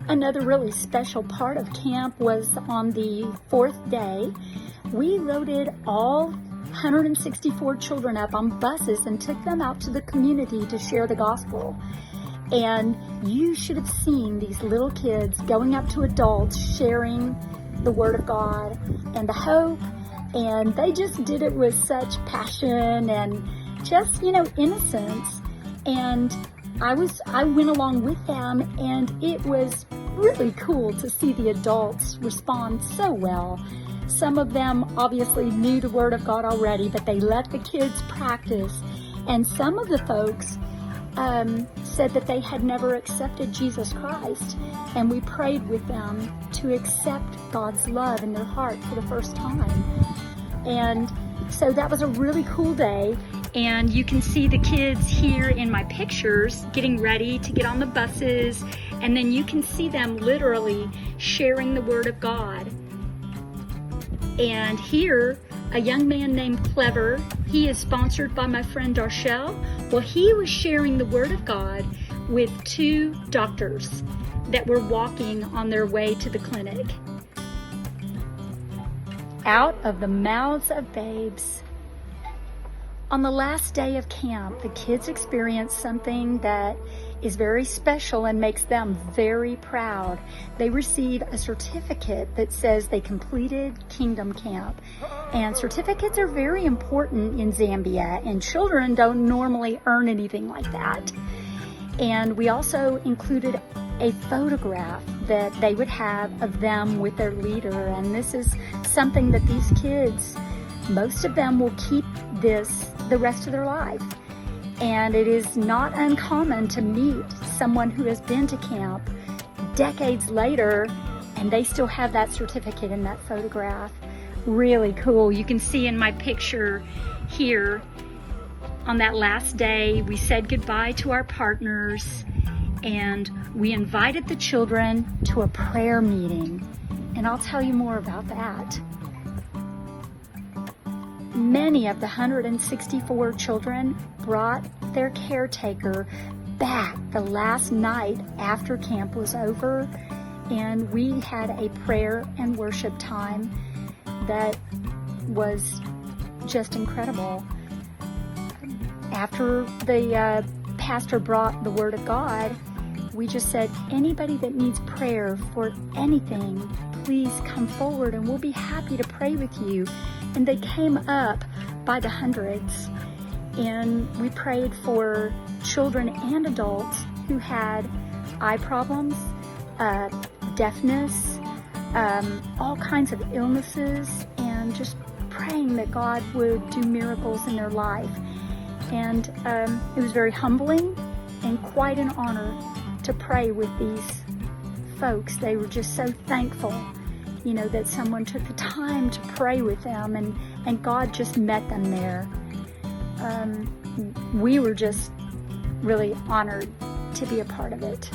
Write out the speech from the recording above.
Another really special part of camp was on the 4th day. We loaded all 164 children up on buses and took them out to the community to share the gospel. And you should have seen these little kids going up to adults, sharing the Word of God and the hope. And they just did it with such passion and just, innocence. And I went along with them, and it was really cool to see the adults respond so well. Some of them obviously knew the Word of God already, but they let the kids practice. And some of the folks said that they had never accepted Jesus Christ, and we prayed with them to accept God's love in their heart for the first time. And so that was a really cool day. And you can see the kids here in my pictures getting ready to get on the buses, and then you can see them literally sharing the Word of God. And here, a young man named Clever, he is sponsored by my friend Darshell. Well, he was sharing the Word of God with 2 doctors that were walking on their way to the clinic. Out of the mouths of babes. On the last day of camp, the kids experienced something that is very special and makes them very proud. They receive a certificate that says they completed Kingdom Camp. And certificates are very important in Zambia, and children don't normally earn anything like that. And we also included a photograph that they would have of them with their leader. And this is something that these kids, most of them will keep this the rest of their life. And it is not uncommon to meet someone who has been to camp decades later and they still have that certificate in that photograph. Really cool. You can see in my picture here, on that last day, we said goodbye to our partners and we invited the children to a prayer meeting. And I'll tell you more about that. Many of the 164 children brought their caretaker back the last night after camp was over, and we had a prayer and worship time that was just incredible. After the pastor brought the Word of God, we just said, anybody that needs prayer for anything, please come forward and we'll be happy to pray with you. And they came up by the hundreds, and we prayed for children and adults who had eye problems, deafness, all kinds of illnesses, and just praying that God would do miracles in their life. And it was very humbling and quite an honor to pray with these folks. They were just so thankful, that someone took the time to pray with them, and God just met them there. We were just really honored to be a part of it.